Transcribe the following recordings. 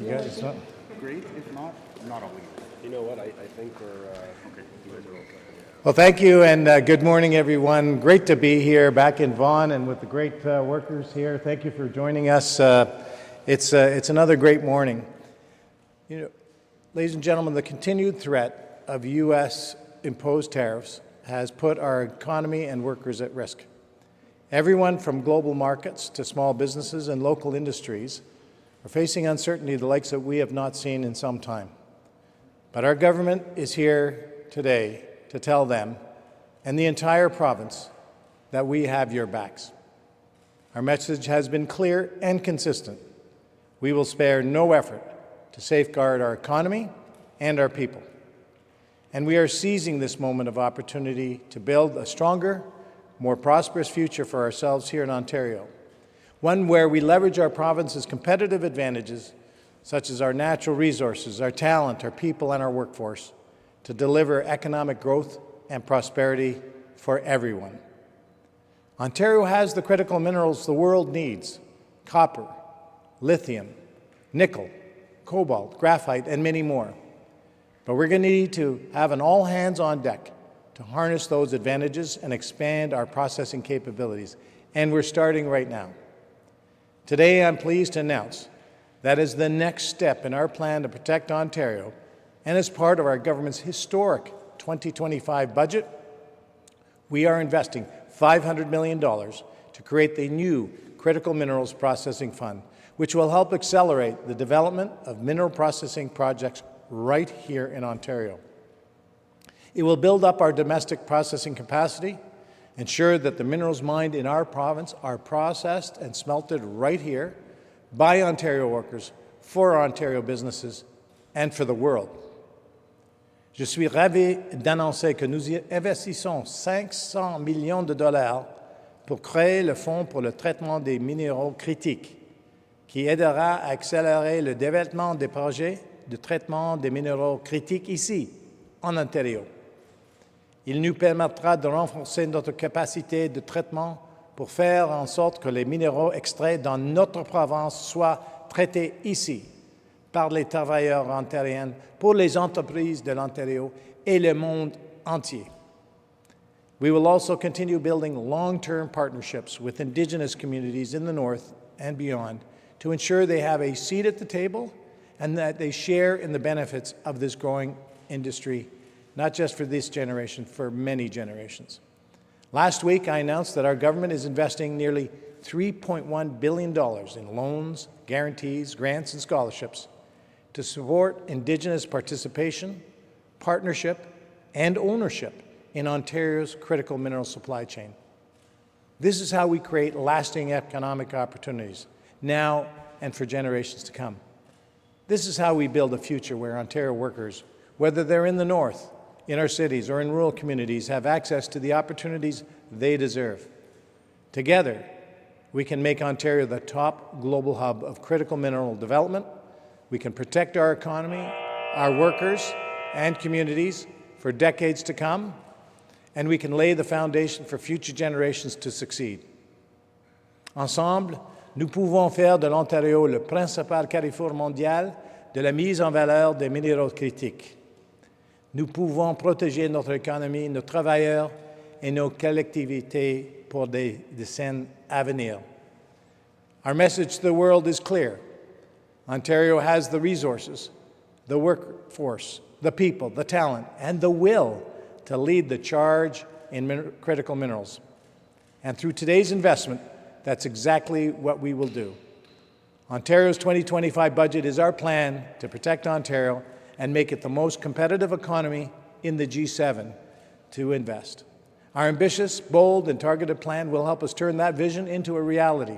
You guys? Great. If not, not all. You know what? I think we're okay. You guys are all set. Well, thank you, and good morning, everyone. Great to be here back in Vaughan and with the great workers here. Thank you for joining us. It's another great morning. You know, ladies and gentlemen, the continued threat of U.S. imposed tariffs has put our economy and workers at risk. Everyone from global markets to small businesses and local industries are facing uncertainty the likes that we have not seen in some time. But our government is here today to tell them and the entire province that we have your backs. Our message has been clear and consistent. We will spare no effort to safeguard our economy and our people. And we are seizing this moment of opportunity to build a stronger, more prosperous future for ourselves here in Ontario, one where we leverage our province's competitive advantages, such as our natural resources, our talent, our people, and our workforce, to deliver economic growth and prosperity for everyone. Ontario has the critical minerals the world needs: copper, lithium, nickel, cobalt, graphite, and many more. But we're going to need to have an all-hands-on-deck to harness those advantages and expand our processing capabilities, and we're starting right now. Today, I'm pleased to announce that as the next step in our plan to protect Ontario, and as part of our government's historic 2025 budget, we are investing $500 million to create the new Critical Minerals Processing Fund, which will help accelerate the development of mineral processing projects right here in Ontario. It will build up our domestic processing capacity, ensure that the minerals mined in our province are processed and smelted right here by Ontario workers, for Ontario businesses, and for the world. Je suis ravi d'annoncer que nous investissons 500 millions de dollars pour créer le Fonds pour le traitement des minéraux critiques, qui aidera à accélérer le développement des projets de traitement des minéraux critiques ici, en Ontario. Il nous permettra de renforcer notre capacité de traitement pour faire en sorte que les minéraux extraits dans notre province soient traités ici, par les travailleurs ontariens, pour les entreprises de l'Ontario et le monde entier. We will also continue building long-term partnerships with Indigenous communities in the North and beyond to ensure they have a seat at the table and that they share in the benefits of this growing industry, not just for this generation, for many generations. Last week, I announced that our government is investing nearly $3.1 billion in loans, guarantees, grants, and scholarships to support Indigenous participation, partnership, and ownership in Ontario's critical mineral supply chain. This is how we create lasting economic opportunities, now and for generations to come. This is how we build a future where Ontario workers, whether they're in the North, in our cities, or in rural communities, have access to the opportunities they deserve. Together, we can make Ontario the top global hub of critical mineral development. We can protect our economy, our workers, and communities for decades to come, and we can lay the foundation for future generations to succeed. Ensemble, nous pouvons faire de l'Ontario le principal carrefour mondial de la mise en valeur des minéraux critiques. Nous pouvons protéger notre économie, nos travailleurs et nos collectivités pour des décennies à venir. Our message to the world is clear. Ontario has the resources, the workforce, the people, the talent, and the will to lead the charge in critical minerals. And through today's investment, that's exactly what we will do. Ontario's 2025 budget is our plan to protect Ontario and make it the most competitive economy in the G7 to invest. Our ambitious, bold, and targeted plan will help us turn that vision into a reality.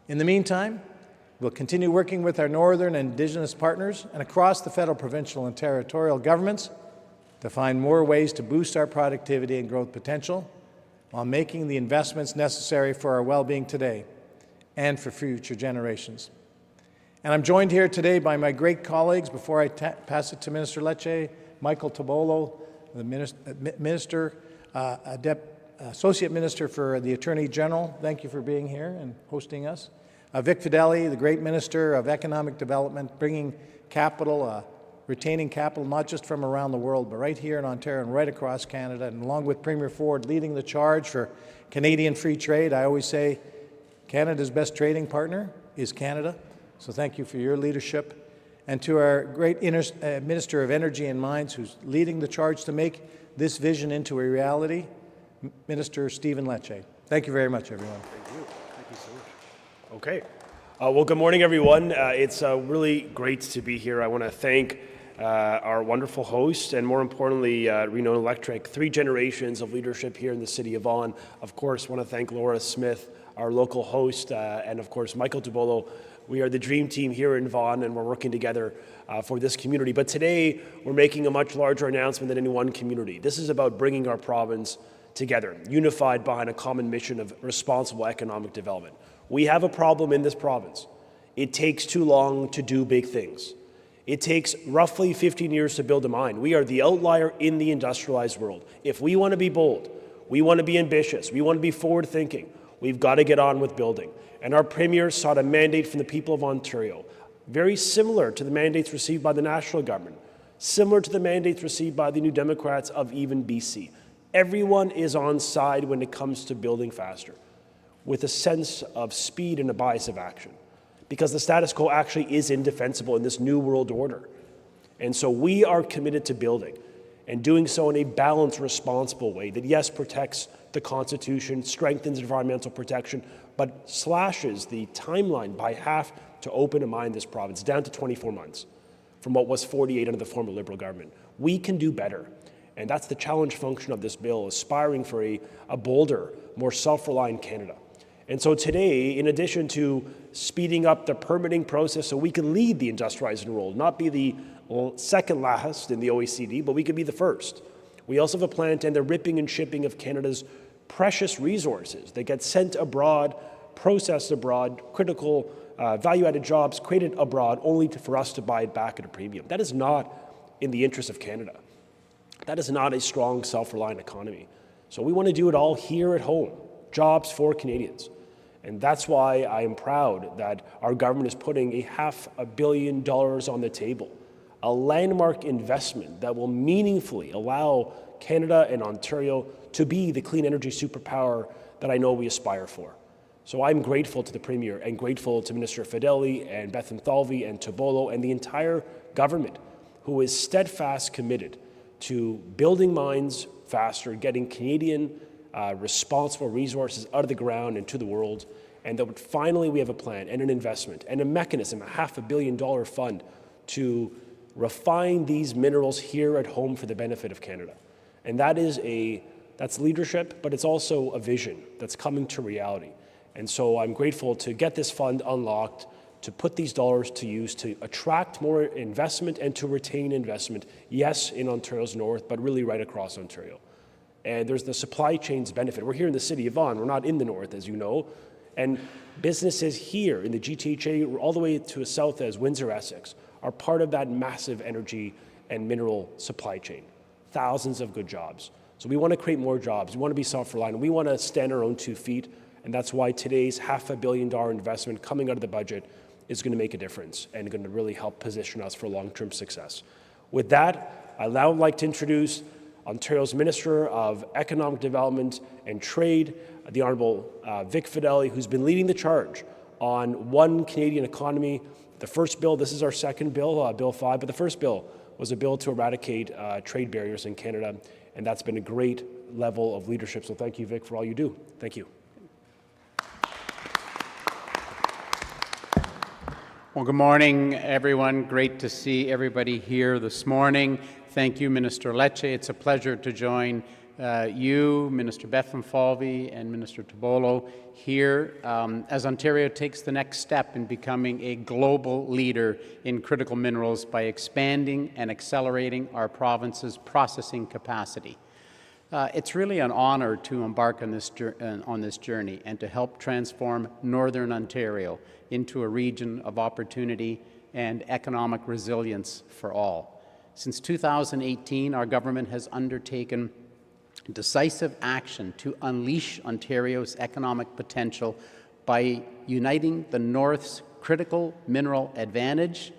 In the meantime, we'll continue working with our Northern and Indigenous partners and across the federal, provincial, and territorial governments to find more ways to boost our productivity and growth potential while making the investments necessary for our well-being today and for future generations. And I'm joined here today by my great colleagues. Before I pass it to Minister Lecce, Michael Tabolo, the Associate Minister for the Attorney General. Thank you for being here and hosting us. Vic Fedeli, the great Minister of Economic Development, bringing capital, retaining capital not just from around the world, but right here in Ontario and right across Canada, and along with Premier Ford leading the charge for Canadian free trade. I always say Canada's best trading partner is Canada, so thank you for your leadership. And to our great Minister of Energy and Mines, who's leading the charge to make this vision into a reality, Minister Stephen Lecce. Thank you very much, everyone. Thank you. Thank you so much. Okay. Well, good morning, everyone. It's really great to be here. I want to thank our wonderful host and, more importantly, Reno Electric, 3 generations of leadership here in the city of Vaughan. Of course, want to thank Laura Smith, our local host, and, of course, Michael Tobolo. We are the dream team here in Vaughan, and we're working together for this community. But today, we're making a much larger announcement than any one community. This is about bringing our province together, unified behind a common mission of responsible economic development. We have a problem in this province. It takes too long to do big things. It takes roughly 15 years to build a mine. We are the outlier in the industrialized world. If we want to be bold, we want to be ambitious, we want to be forward-thinking, we've got to get on with building. And our Premier sought a mandate from the people of Ontario, very similar to the mandates received by the national government, similar to the mandates received by the New Democrats of even BC. Everyone is on side when it comes to building faster, with a sense of speed and a bias of action, because the status quo actually is indefensible in this new world order. And so we are committed to building, and doing so in a balanced, responsible way that, yes, protects the Constitution, strengthens environmental protection, but slashes the timeline by half to open a mine in this province, down to 24 months from what was 48 under the former Liberal government. We can do better, and that's the challenge function of this bill, aspiring for a bolder, more self-reliant Canada. And so today, in addition to speeding up the permitting process so we can lead the industrializing world, not be the second last in the OECD, but we could be the first, we also have a plan to end the ripping and shipping of Canada's precious resources that get sent abroad, processed abroad, critical value-added jobs created abroad, only for us to buy it back at a premium. That is not in the interest of Canada. That is not a strong, self-reliant economy. So we want to do it all here at home, jobs for Canadians. And that's why I am proud that our government is putting $500 million on the table, a landmark investment that will meaningfully allow Canada and Ontario to be the clean energy superpower that I know we aspire for. So I'm grateful to the Premier and grateful to Minister Fedeli and Bethlenfalvy and Tobolo and the entire government, who is steadfast committed to building mines faster, getting Canadian responsible resources out of the ground and to the world, and that finally we have a plan and an investment and a mechanism, a $500 million fund to refine these minerals here at home for the benefit of Canada. And that's leadership, but it's also a vision that's coming to reality. And so I'm grateful to get this fund unlocked, to put these dollars to use to attract more investment and to retain investment, yes, in Ontario's north, but really right across Ontario. And there's the supply chains benefit. We're here in the city of Vaughan. We're not in the north, as you know. And businesses here in the GTHA, all the way to the south as Windsor, Essex, are part of that massive energy and mineral supply chain. Thousands of good jobs. So we want to create more jobs. We want to be self-reliant. We want to stand on our own 2 feet. And that's why today's $500 million investment coming out of the budget is going to make a difference and going to really help position us for long-term success. With that, I'd now like to introduce Ontario's Minister of Economic Development and Trade, the Honourable Vic Fedeli, who's been leading the charge on One Canadian Economy. The first bill, this is our second bill, Bill 5, but the first bill was a bill to eradicate trade barriers in Canada, and that's been a great level of leadership. So thank you, Vic, for all you do. Thank you. Well, good morning, everyone. Great to see everybody here this morning. Thank you, Minister Lecce. It's a pleasure to join you, Minister Bethlenfalvy, and Minister Tobolo here as Ontario takes the next step in becoming a global leader in critical minerals by expanding and accelerating our province's processing capacity. It's really an honor to embark on this journey and to help transform Northern Ontario into a region of opportunity and economic resilience for all. Since 2018, our government has undertaken decisive action to unleash Ontario's economic potential by uniting the North's critical mineral advantage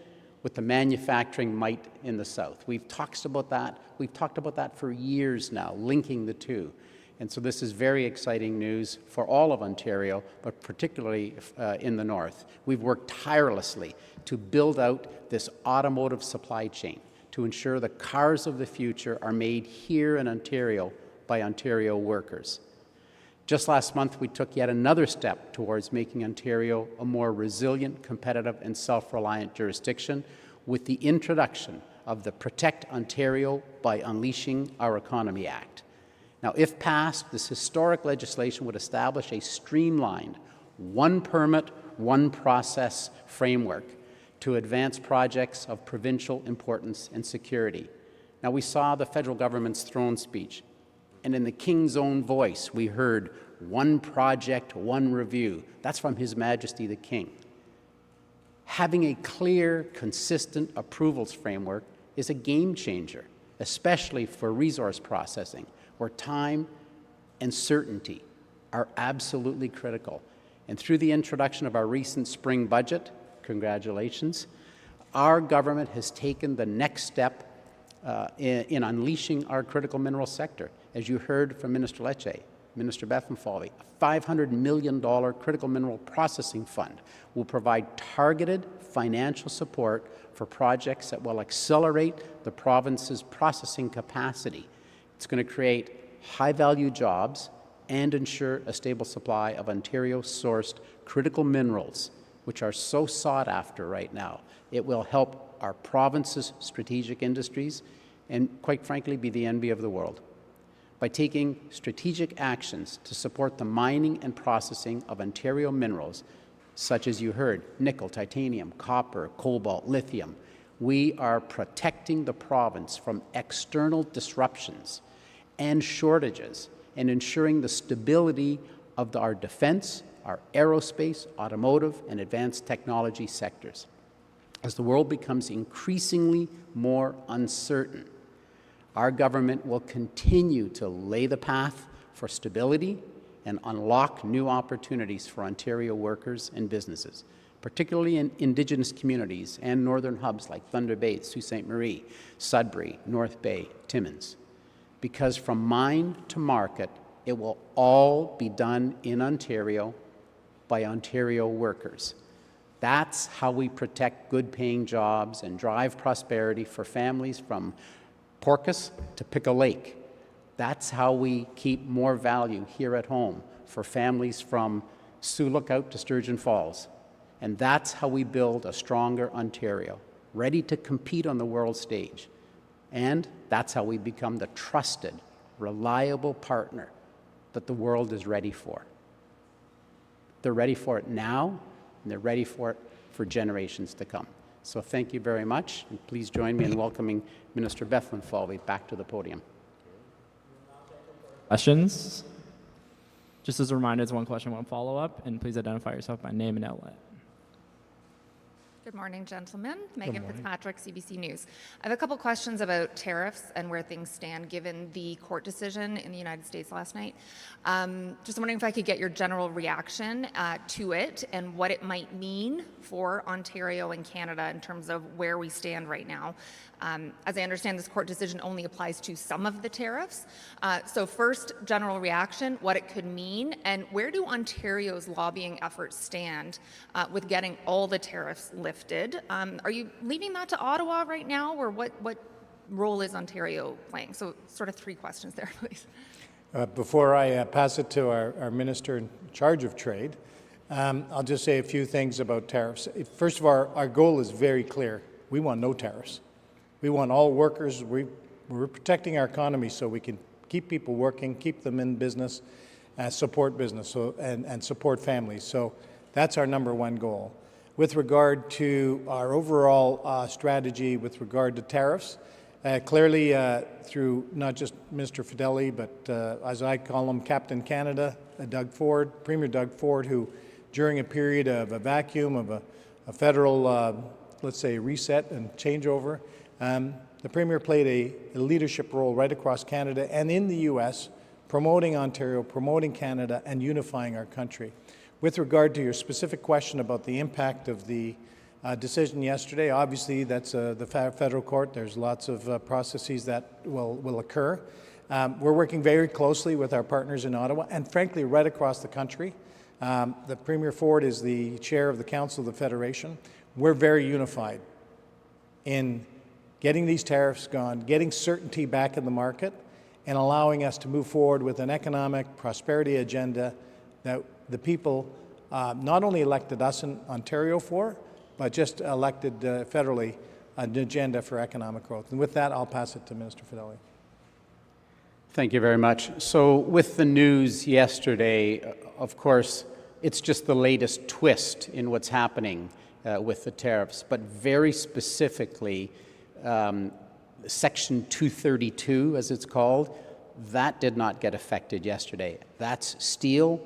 with the manufacturing might in the South. We've talked about that. We've talked about that for years now, linking the two. And so this is very exciting news for all of Ontario, but particularly in the North. We've worked tirelessly to build out this automotive supply chain to ensure the cars of the future are made here in Ontario by Ontario workers. Just last month, we took yet another step towards making Ontario a more resilient, competitive, and self-reliant jurisdiction with the introduction of the Protect Ontario by Unleashing Our Economy Act. Now, if passed, this historic legislation would establish a streamlined, one permit, one process framework to advance projects of provincial importance and security. Now, we saw the federal government's throne speech, and in the King's own voice, we heard one project, one review. That's from His Majesty the King. Having a clear, consistent approvals framework is a game changer, especially for resource processing, where time and certainty are absolutely critical. And through the introduction of our recent spring budget, congratulations, our government has taken the next step in unleashing our critical mineral sector. As you heard from Minister Lecce, Minister Bethlenfalvy, a $500 million critical mineral processing fund will provide targeted financial support for projects that will accelerate the province's processing capacity. It's going to create high-value jobs and ensure a stable supply of Ontario-sourced critical minerals, which are so sought after right now. It will help our province's strategic industries and, quite frankly, be the envy of the world. By taking strategic actions to support the mining and processing of Ontario minerals, such as you heard, nickel, titanium, copper, cobalt, lithium, we are protecting the province from external disruptions and shortages and ensuring the stability of our defense, our aerospace, automotive, and advanced technology sectors. As the world becomes increasingly more uncertain, our government will continue to lay the path for stability and unlock new opportunities for Ontario workers and businesses, particularly in Indigenous communities and northern hubs like Thunder Bay, Sault Ste. Marie, Sudbury, North Bay, Timmins. Because from mine to market, it will all be done in Ontario by Ontario workers. That's how we protect good-paying jobs and drive prosperity for families from Porcus to Pickle Lake. That's how we keep more value here at home for families from Sioux Lookout to Sturgeon Falls. And that's how we build a stronger Ontario, ready to compete on the world stage. And that's how we become the trusted, reliable partner that the world is ready for. They're ready for it now, and they're ready for it for generations to come. So thank you very much, and please join me in welcoming Minister Bethlenfalvy back to the podium. Questions? Just as a reminder, it's one question, one follow-up, and please identify yourself by name and outlet. Good morning, gentlemen. Megan Fitzpatrick, CBC News. I have a couple questions about tariffs and where things stand given the court decision in the United States last night. Just wondering if I could get your general reaction to it and what it might mean for Ontario and Canada in terms of where we stand right now. As I understand, this court decision only applies to some of the tariffs. So first, general reaction, what it could mean, and where do Ontario's lobbying efforts stand with getting all the tariffs lifted? Are you leaving that to Ottawa right now, or what role is Ontario playing? So sort of three questions there, please. Before I pass it to our Minister in charge of trade, I'll just say a few things about tariffs. First of all, our goal is very clear. We want no tariffs. We want all workers. We're protecting our economy so we can keep people working, keep them in business, support business and support families. So that's our number one goal. With regard to our overall strategy with regard to tariffs, clearly through not just Mr. Fedeli, but as I call him, Captain Canada, Doug Ford, Premier Doug Ford, who during a period of a vacuum of a federal, let's say, reset and changeover, the Premier played a leadership role right across Canada and in the U.S., promoting Ontario, promoting Canada, and unifying our country. With regard to your specific question about the impact of the decision yesterday, obviously that's the federal court. There's lots of processes that will occur. We're working very closely with our partners in Ottawa and frankly right across the country. The Premier Ford is the chair of the Council of the Federation. We're very unified in getting these tariffs gone, getting certainty back in the market, and allowing us to move forward with an economic prosperity agenda that the people not only elected us in Ontario for, but just elected federally an agenda for economic growth. And with that, I'll pass it to Minister Fedeli. Thank you very much. So with the news yesterday, of course, it's just the latest twist in what's happening with the tariffs, but very specifically, Section 232, as it's called, that did not get affected yesterday. That's steel,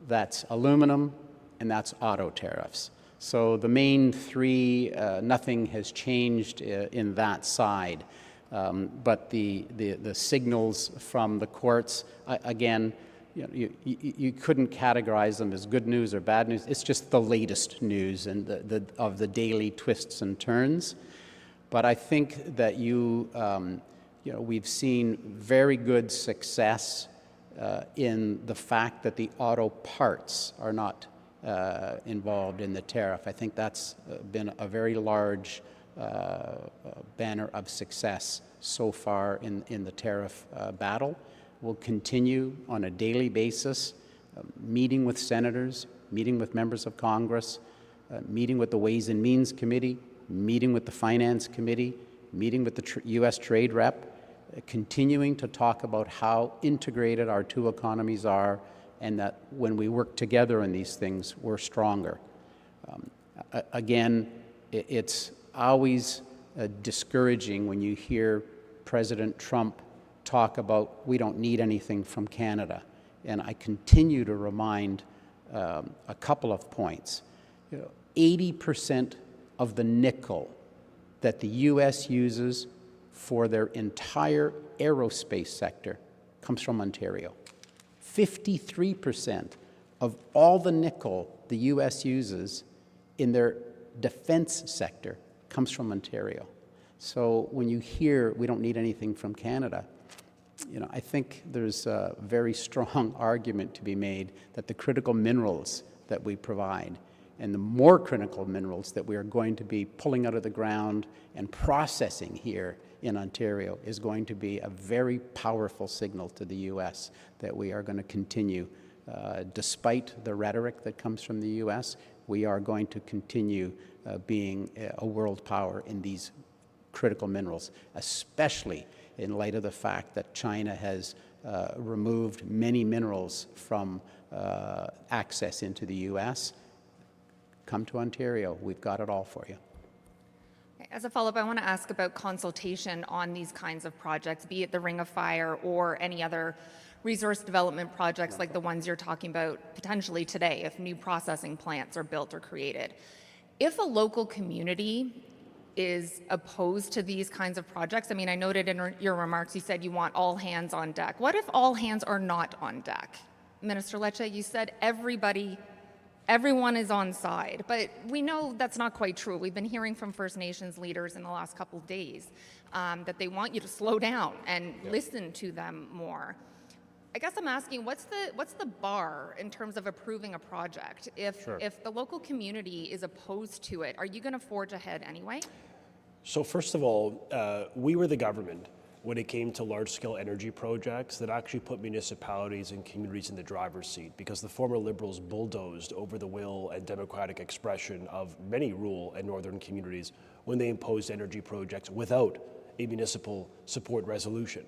that's aluminum, and that's auto tariffs. So the main three, nothing has changed in that side. But the signals from the courts, again, you couldn't categorize them as good news or bad news. It's just the latest news and of the daily twists and turns. But I think that we've seen very good success in the fact that the auto parts are not involved in the tariff. I think that's been a very large banner of success so far in the tariff battle. We'll continue on a daily basis, meeting with senators, meeting with members of Congress, meeting with the Ways and Means Committee, meeting with the Finance Committee, meeting with the U.S. Trade Rep, continuing to talk about how integrated our two economies are and that when we work together on these things, we're stronger. Again, it's always discouraging when you hear President Trump talk about we don't need anything from Canada. And I continue to remind a couple of points. 80% of the nickel that the U.S. uses for their entire aerospace sector comes from Ontario. 53% of all the nickel the U.S. uses in their defense sector comes from Ontario. So when you hear we don't need anything from Canada, I think there's a very strong argument to be made that the critical minerals that we provide and the more critical minerals that we are going to be pulling out of the ground and processing here in Ontario is going to be a very powerful signal to the U.S. that we are going to continue, despite the rhetoric that comes from the U.S., we are going to continue being a world power in these critical minerals, especially in light of the fact that China has removed many minerals from access into the U.S. Come to Ontario. We've got it all for you. As a follow-up, I want to ask about consultation on these kinds of projects, be it the Ring of Fire or any other resource development projects like the ones you're talking about potentially today, if new processing plants are built or created. If a local community is opposed to these kinds of projects, I mean, I noted in your remarks you said you want all hands on deck. What if all hands are not on deck? Minister Lecce, you said everyone is on side, but we know that's not quite true. We've been hearing from First Nations leaders in the last couple of days that they want you to slow down and listen to them more. I guess I'm asking, what's the bar in terms of approving a project? If the local community is opposed to it, are you going to forge ahead anyway? So first of all, we were the government when it came to large-scale energy projects that actually put municipalities and communities in the driver's seat because the former Liberals bulldozed over the will and democratic expression of many rural and northern communities when they imposed energy projects without a municipal support resolution.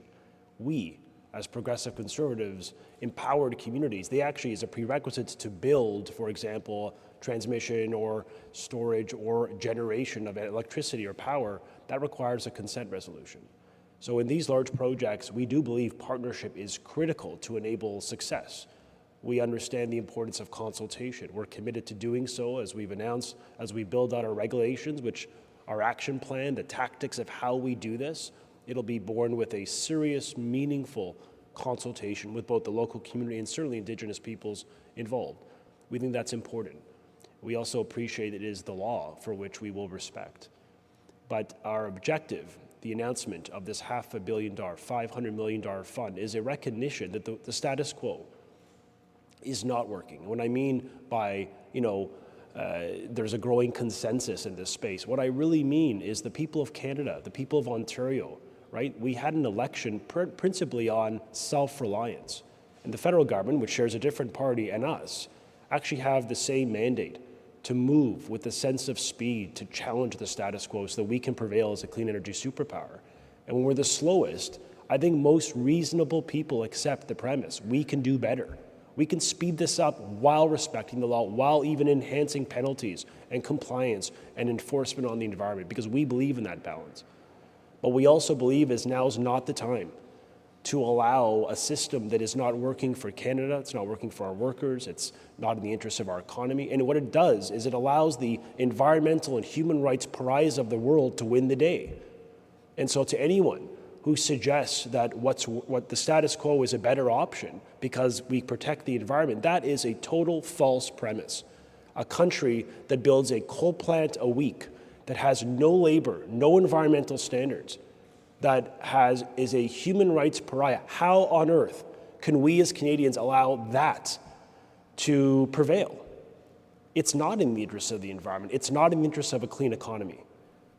We, as progressive conservatives, empowered communities. They actually, as a prerequisite to build, for example, transmission or storage or generation of electricity or power, that requires a consent resolution. So in these large projects, we do believe partnership is critical to enable success. We understand the importance of consultation. We're committed to doing so, as we've announced, as we build out our regulations, which our action plan, the tactics of how we do this, it'll be born with a serious, meaningful consultation with both the local community and certainly Indigenous peoples involved. We think that's important. We also appreciate it is the law for which we will respect. But our objective, the announcement of this $500 million, $500 million fund, is a recognition that the status quo is not working. What I mean by, there's a growing consensus in this space, what I really mean is the people of Canada, the people of Ontario, right? We had an election principally on self-reliance. And the federal government, which shares a different party, and us, actually have the same mandate to move with a sense of speed to challenge the status quo so that we can prevail as a clean energy superpower. And when we're the slowest, I think most reasonable people accept the premise we can do better. We can speed this up while respecting the law, while even enhancing penalties and compliance and enforcement on the environment, because we believe in that balance. But we also believe now is not the time to allow a system that is not working for Canada, it's not working for our workers, it's not in the interest of our economy. And what it does is it allows the environmental and human rights pariahs of the world to win the day. And so to anyone who suggests that what the status quo is a better option because we protect the environment, that is a total false premise. A country that builds a coal plant a week, that has no labor, no environmental standards, that is a human rights pariah. How on earth can we as Canadians allow that to prevail? It's not in the interest of the environment. It's not in the interest of a clean economy.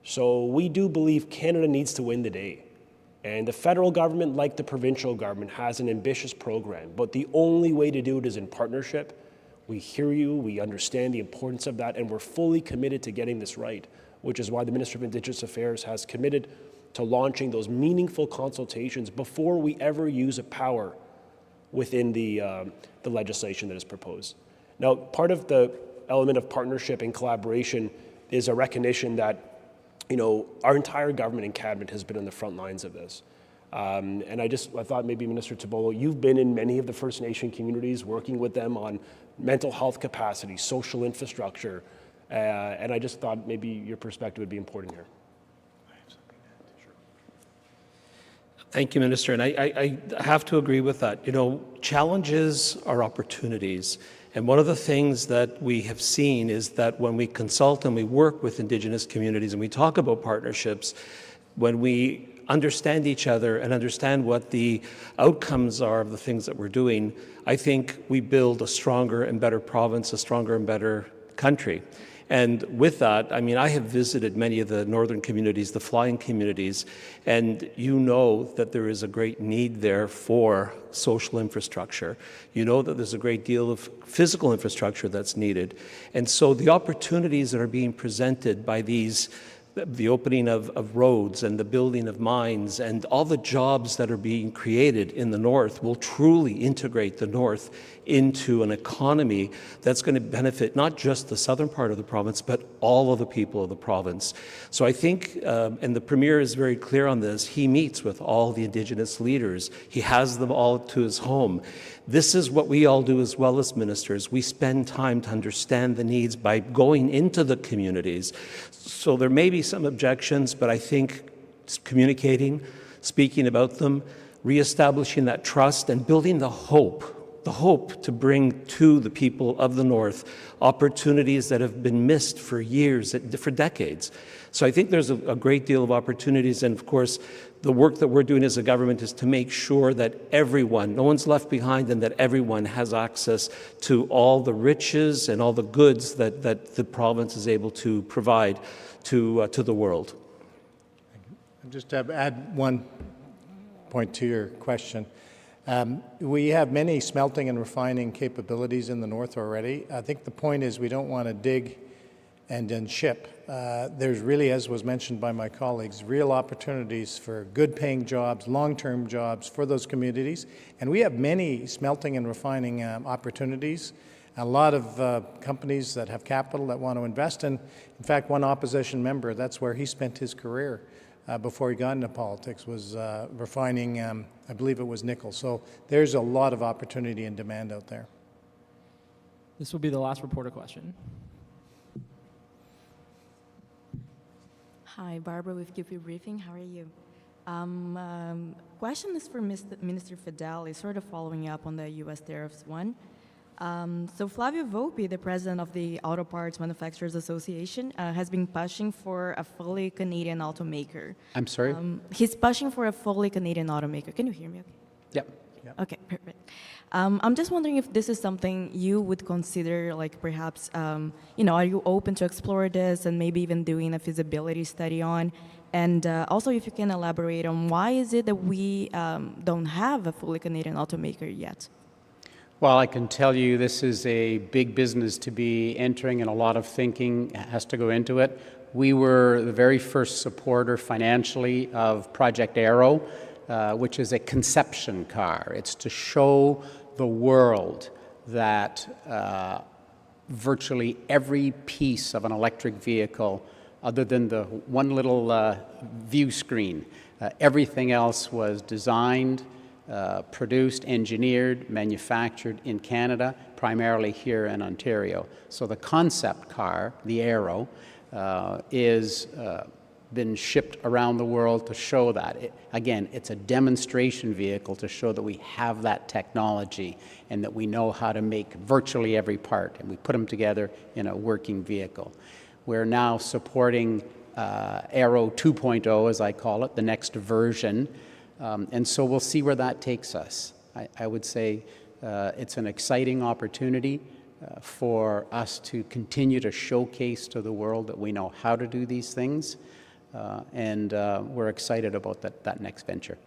So we do believe Canada needs to win the day. And the federal government, like the provincial government, has an ambitious program. But the only way to do it is in partnership. We hear you, we understand the importance of that, and we're fully committed to getting this right, which is why the Minister of Indigenous Affairs has committed to launching those meaningful consultations before we ever use a power within the legislation that is proposed. Now, part of the element of partnership and collaboration is a recognition that our entire government and cabinet has been on the front lines of this. And I thought maybe Minister Tabolo, you've been in many of the First Nation communities working with them on mental health capacity, social infrastructure, and I just thought maybe your perspective would be important here. Thank you, Minister. And I have to agree with that. Challenges are opportunities. And one of the things that we have seen is that when we consult and we work with Indigenous communities and we talk about partnerships, when we understand each other and understand what the outcomes are of the things that we're doing, I think we build a stronger and better province, a stronger and better country. And with that, I have visited many of the northern communities, the flying communities, and that there is a great need there for social infrastructure. That there's a great deal of physical infrastructure that's needed. And so the opportunities that are being presented by the opening of roads and the building of mines and all the jobs that are being created in the north will truly integrate the north into an economy that's going to benefit not just the southern part of the province, but all of the people of the province. So I think, and the Premier is very clear on this, he meets with all the Indigenous leaders. He has them all to his home. This is what we all do as well as ministers. We spend time to understand the needs by going into the communities. So there may be some objections, but I think communicating, speaking about them, reestablishing that trust and building the hope to bring to the people of the North opportunities that have been missed for years, for decades. So I think there's a great deal of opportunities, and of course, the work that we're doing as a government is to make sure that everyone, no one's left behind, and that everyone has access to all the riches and all the goods that the province is able to provide to the world. Just to add one point to your question. We have many smelting and refining capabilities in the north already. I think the point is we don't want to dig and then ship. There's really, as was mentioned by my colleagues, real opportunities for good paying jobs, long-term jobs for those communities. And we have many smelting and refining opportunities. A lot of companies that have capital that want to invest in fact, one opposition member, that's where he spent his career before he got into politics, was refining, I believe it was nickel. So there's a lot of opportunity and demand out there. This will be the last reporter question. Hi, Barbara with QP Briefing. How are you? Question is for Minister Fedeli, sort of following up on the U.S. tariffs one. So Flavio Volpi, the president of the Auto Parts Manufacturers Association, has been pushing for a fully Canadian automaker. I'm sorry? He's pushing for a fully Canadian automaker. Can you hear me okay? Yep. Okay, perfect. I'm just wondering if this is something you would consider, like perhaps, are you open to explore this and maybe even doing a feasibility study on? And also, if you can elaborate on why is it that we don't have a fully Canadian automaker yet? Well, I can tell you this is a big business to be entering, and a lot of thinking has to go into it. We were the very first supporter financially of Project Arrow, which is a conception car. It's to show the world that virtually every piece of an electric vehicle, other than the one little view screen, everything else was designed, produced, engineered, manufactured in Canada, primarily here in Ontario. So the concept car, the Arrow, is been shipped around the world to show that. Again, it's a demonstration vehicle to show that we have that technology and that we know how to make virtually every part, and we put them together in a working vehicle. We're now supporting Arrow 2.0, as I call it, the next version, and so we'll see where that takes us. I would say it's an exciting opportunity for us to continue to showcase to the world that we know how to do these things. And we're excited about that next venture.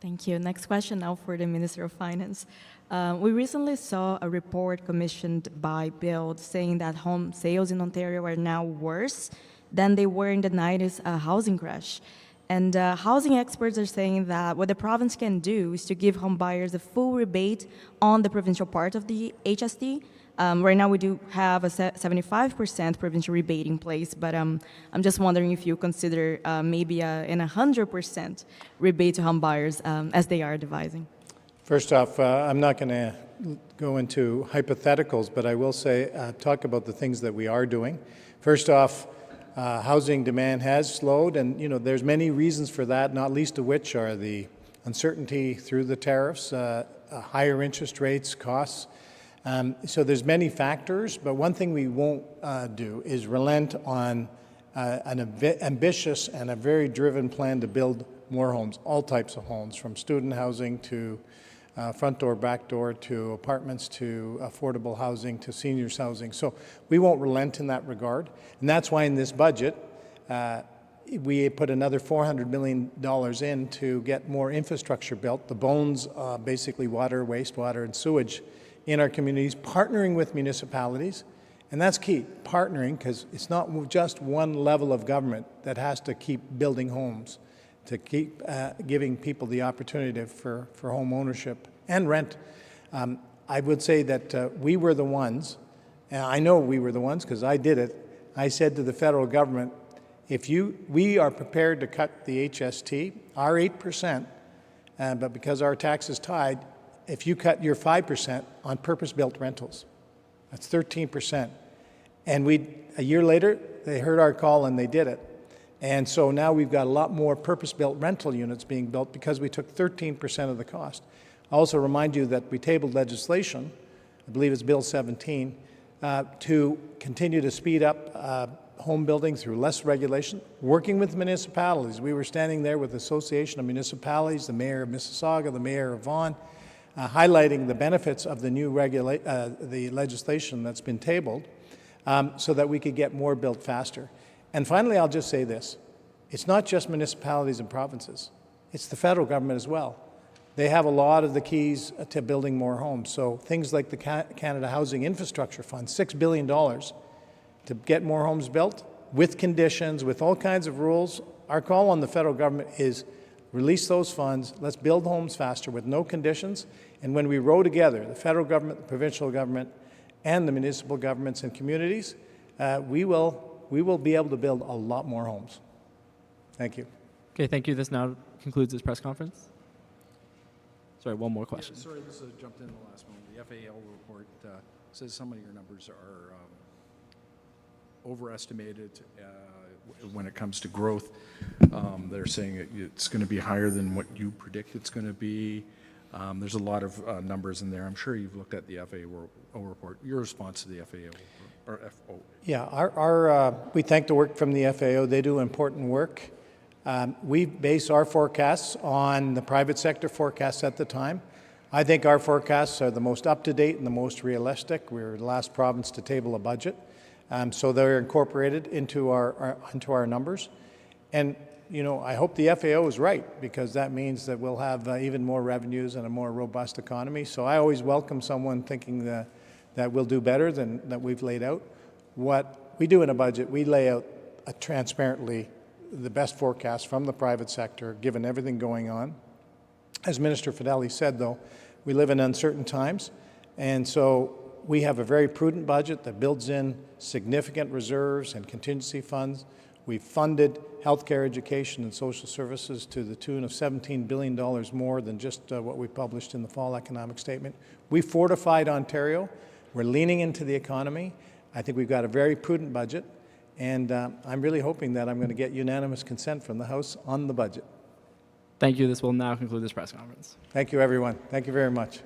Thank you. Next question now for the Minister of Finance. We recently saw a report commissioned by Build saying that home sales in Ontario are now worse than they were in the 90s housing crash. And housing experts are saying that what the province can do is to give home buyers a full rebate on the provincial part of the HST. Right now we do have a 75% provincial rebate in place, but I'm just wondering if you consider maybe an 100% rebate to home buyers as they are devising. First off, I'm not going to go into hypotheticals, but I will say, talk about the things that we are doing. First off, housing demand has slowed, and there's many reasons for that, not least of which are the uncertainty through the tariffs, higher interest rates, costs. So there's many factors, but one thing we won't do is relent on an ambitious and a very driven plan to build more homes, all types of homes, from student housing to front door, back door, to apartments, to affordable housing, to seniors housing. So we won't relent in that regard. And that's why in this budget, we put another $400 million in to get more infrastructure built, the bones, basically water, wastewater, and sewage in our communities, partnering with municipalities. And that's key, partnering, because it's not just one level of government that has to keep building homes, to keep giving people the opportunity for home ownership and rent. I would say that we were the ones, and I know we were the ones because I did it. I said to the federal government, we are prepared to cut the HST, our 8%, but because our tax is tied, if you cut your 5% on purpose-built rentals, that's 13%. And a year later, they heard our call and they did it. And so now we've got a lot more purpose-built rental units being built because we took 13% of the cost. I also remind you that we tabled legislation, I believe it's Bill 17, to continue to speed up home building through less regulation, working with municipalities. We were standing there with the Association of Municipalities, the Mayor of Mississauga, the Mayor of Vaughan, highlighting the benefits of the new the legislation that's been tabled so that we could get more built faster. And finally, I'll just say this. It's not just municipalities and provinces. It's the federal government as well. They have a lot of the keys to building more homes. So things like the Canada Housing Infrastructure Fund, $6 billion to get more homes built with conditions, with all kinds of rules. Our call on the federal government is release those funds, let's build homes faster with no conditions, and when we row together, the federal government, the provincial government, and the municipal governments and communities, we will be able to build a lot more homes. Thank you. Okay, thank you. This now concludes this press conference. Sorry, one more question. Yeah, sorry, this jumped in the last moment. The FAL report says some of your numbers are overestimated when it comes to growth. They're saying it's going to be higher than what you predict it's going to be. There's a lot of numbers in there. I'm sure you've looked at the FAO report. Your response to the FAO or FO? Yeah, we thank the work from the FAO. They do important work. We base our forecasts on the private sector forecasts at the time. I think our forecasts are the most up-to-date and the most realistic. We're the last province to table a budget. So they're incorporated into our numbers. And, you know, I hope the FAO is right, because that means that we'll have even more revenues and a more robust economy. So I always welcome someone thinking that we'll do better than that we've laid out. What we do in a budget, we lay out transparently the best forecast from the private sector, given everything going on. As Minister Fedeli said, though, we live in uncertain times, and so we have a very prudent budget that builds in significant reserves and contingency funds. We've funded healthcare, education, and social services to the tune of $17 billion more than just what we published in the fall economic statement. We fortified Ontario. We're leaning into the economy. I think we've got a very prudent budget, and I'm really hoping that I'm going to get unanimous consent from the House on the budget. Thank you. This will now conclude this press conference. Thank you, everyone. Thank you very much.